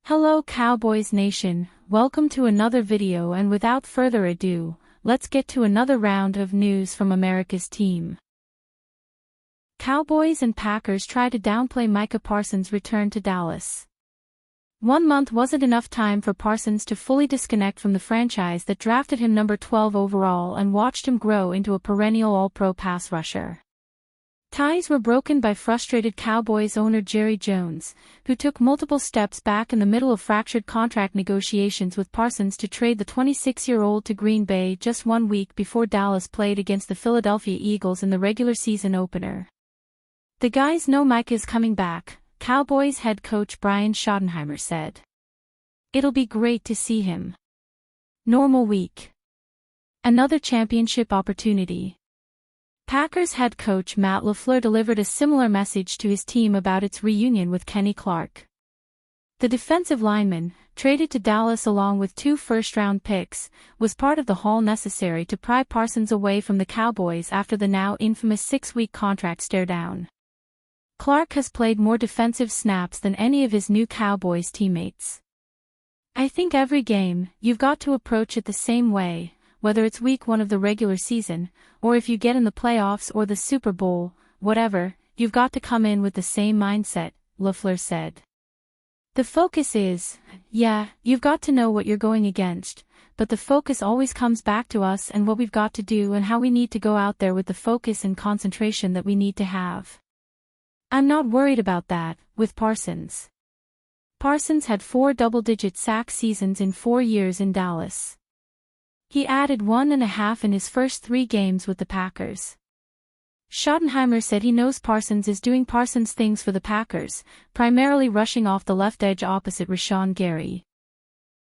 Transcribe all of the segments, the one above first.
Hello Cowboys Nation, welcome to another video, and without further ado, let's get to another round of news from America's team. Cowboys and Packers try to downplay Micah Parsons' return to Dallas. 1 month wasn't enough time for Parsons to fully disconnect from the franchise that drafted him number 12 overall and watched him grow into a perennial All-Pro pass rusher. Ties were broken by frustrated Cowboys owner Jerry Jones, who took multiple steps back in the middle of fractured contract negotiations with Parsons to trade the 26-year-old to Green Bay just 1 week before Dallas played against the Philadelphia Eagles in the regular season opener. "The guys know Mike is coming back," Cowboys head coach Brian Schottenheimer said. "It'll be great to see him. Normal week. Another championship opportunity." Packers head coach Matt LaFleur delivered a similar message to his team about its reunion with Kenny Clark. The defensive lineman, traded to Dallas along with 2 first-round picks, was part of the haul necessary to pry Parsons away from the Cowboys after the now infamous 6-week contract stare-down. Clark has played more defensive snaps than any of his new Cowboys teammates. "I think every game, you've got to approach it the same way, whether it's week 1 of the regular season, or if you get in the playoffs or the Super Bowl, whatever, you've got to come in with the same mindset," LaFleur said. "The focus is, you've got to know what you're going against, but the focus always comes back to us and what we've got to do and how we need to go out there with the focus and concentration that we need to have. I'm not worried about that, with Parsons." Parsons had 4 double-digit sack seasons in 4 years in Dallas. He added 1.5 in his first 3 games with the Packers. Schottenheimer said he knows Parsons is doing Parsons things for the Packers, primarily rushing off the left edge opposite Rashawn Gary.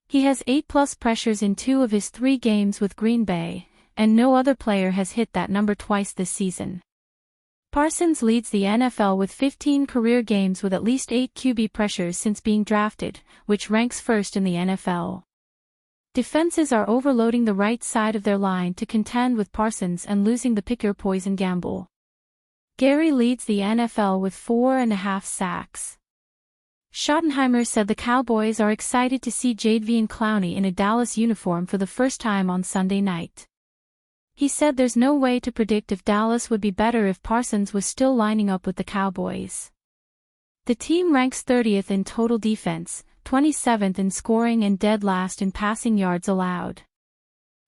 He has 8+ pressures in 2 of his 3 games with Green Bay, and no other player has hit that number twice this season. Parsons leads the NFL with 15 career games with at least 8 QB pressures since being drafted, which ranks first in the NFL. Defenses are overloading the right side of their line to contend with Parsons and losing the pick-your-poison gamble. Gary leads the NFL with 4.5 sacks. Schottenheimer said the Cowboys are excited to see Jadeveon Clowney in a Dallas uniform for the first time on Sunday night. He said there's no way to predict if Dallas would be better if Parsons was still lining up with the Cowboys. The team ranks 30th in total defense, 27th in scoring and dead last in passing yards allowed.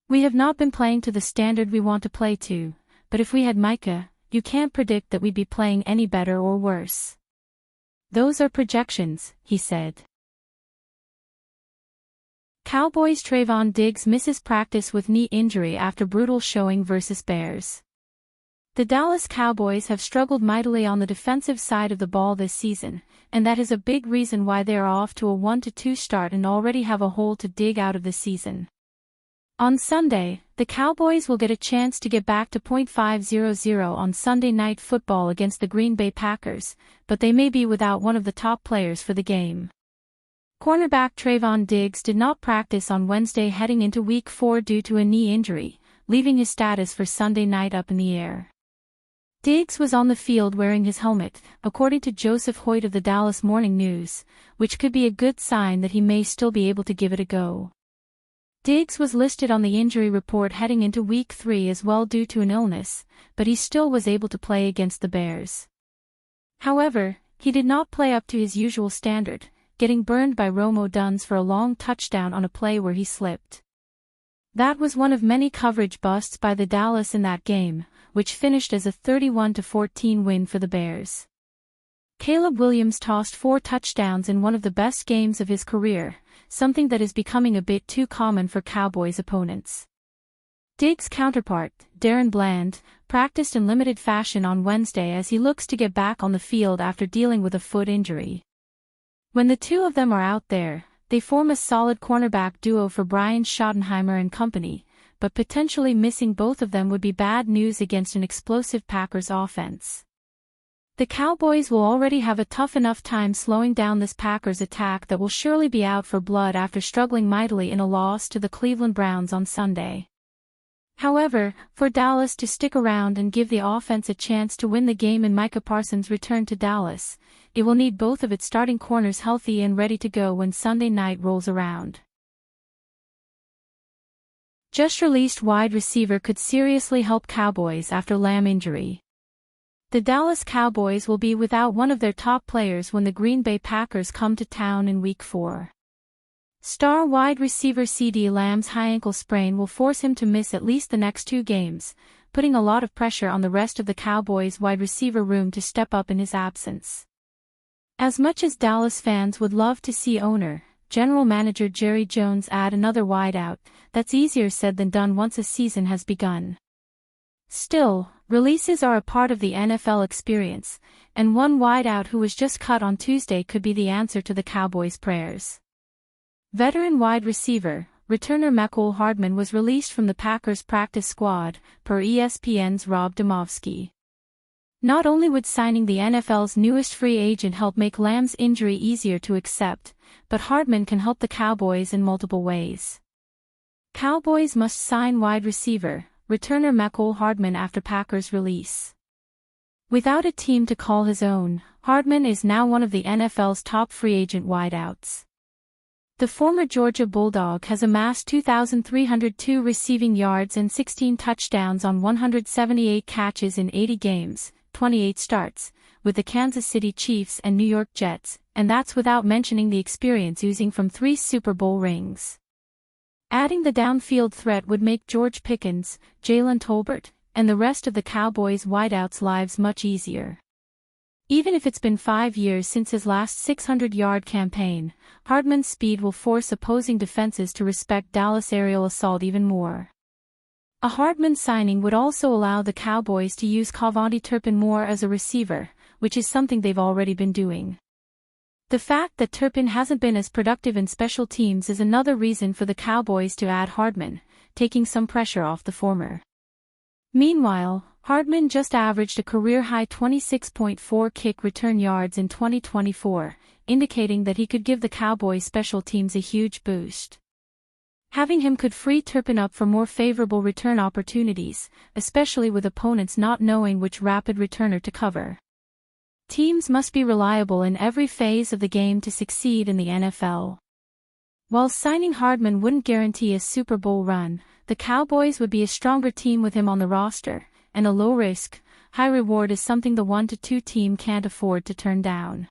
"We have not been playing to the standard we want to play to, but if we had Micah, you can't predict that we'd be playing any better or worse. Those are projections," he said. Cowboys' Trayvon Diggs misses practice with knee injury after brutal showing versus Bears. The Dallas Cowboys have struggled mightily on the defensive side of the ball this season, and that is a big reason why they are off to a 1-2 start and already have a hole to dig out of the season. On Sunday, the Cowboys will get a chance to get back to .500 on Sunday Night Football against the Green Bay Packers, but they may be without one of the top players for the game. Cornerback Trayvon Diggs did not practice on Wednesday heading into Week 4 due to a knee injury, leaving his status for Sunday night up in the air. Diggs was on the field wearing his helmet, according to Joseph Hoyt of the Dallas Morning News, which could be a good sign that he may still be able to give it a go. Diggs was listed on the injury report heading into Week 3 as well due to an illness, but he still was able to play against the Bears. However, he did not play up to his usual standard, getting burned by Rome Odunze for a long touchdown on a play where he slipped. That was one of many coverage busts by the Dallas in that game, which finished as a 31-14 win for the Bears. Caleb Williams tossed 4 touchdowns in one of the best games of his career, something that is becoming a bit too common for Cowboys opponents. Diggs' counterpart, Darren Bland, practiced in limited fashion on Wednesday as he looks to get back on the field after dealing with a foot injury. When the two of them are out there, they form a solid cornerback duo for Brian Schottenheimer and company, but potentially missing both of them would be bad news against an explosive Packers offense. The Cowboys will already have a tough enough time slowing down this Packers attack that will surely be out for blood after struggling mightily in a loss to the Cleveland Browns on Sunday. However, for Dallas to stick around and give the offense a chance to win the game in Micah Parsons' return to Dallas, it will need both of its starting corners healthy and ready to go when Sunday night rolls around. Just released wide receiver could seriously help Cowboys after Lamb injury. The Dallas Cowboys will be without one of their top players when the Green Bay Packers come to town in Week 4. Star wide receiver CeeDee Lamb's high ankle sprain will force him to miss at least the next 2 games, putting a lot of pressure on the rest of the Cowboys' wide receiver room to step up in his absence. As much as Dallas fans would love to see owner, General Manager Jerry Jones add another wideout, that's easier said than done once a season has begun. Still, releases are a part of the NFL experience, and one wideout who was just cut on Tuesday could be the answer to the Cowboys' prayers. Veteran wide receiver, returner Mecole Hardman was released from the Packers practice squad, per ESPN's Rob Demovsky. Not only would signing the NFL's newest free agent help make Lamb's injury easier to accept, but Hardman can help the Cowboys in multiple ways. Cowboys must sign wide receiver, returner Mecole Hardman after Packers release. Without a team to call his own, Hardman is now one of the NFL's top free agent wideouts. The former Georgia Bulldog has amassed 2,302 receiving yards and 16 touchdowns on 178 catches in 80 games, 28 starts, with the Kansas City Chiefs and New York Jets, and that's without mentioning the experience oozing from 3 Super Bowl rings. Adding the downfield threat would make George Pickens, Jalen Tolbert, and the rest of the Cowboys' wideouts' lives much easier. Even if it's been 5 years since his last 600-yard campaign, Hardman's speed will force opposing defenses to respect Dallas' aerial assault even more. A Hardman signing would also allow the Cowboys to use Cavonte Turpin more as a receiver, which is something they've already been doing. The fact that Turpin hasn't been as productive in special teams is another reason for the Cowboys to add Hardman, taking some pressure off the former. Meanwhile, Hardman just averaged a career-high 26.4 kick return yards in 2024, indicating that he could give the Cowboys special teams a huge boost. Having him could free Turpin up for more favorable return opportunities, especially with opponents not knowing which rapid returner to cover. Teams must be reliable in every phase of the game to succeed in the NFL. While signing Hardman wouldn't guarantee a Super Bowl run, the Cowboys would be a stronger team with him on the roster, and a low-risk, high-reward is something the 1-2 team can't afford to turn down.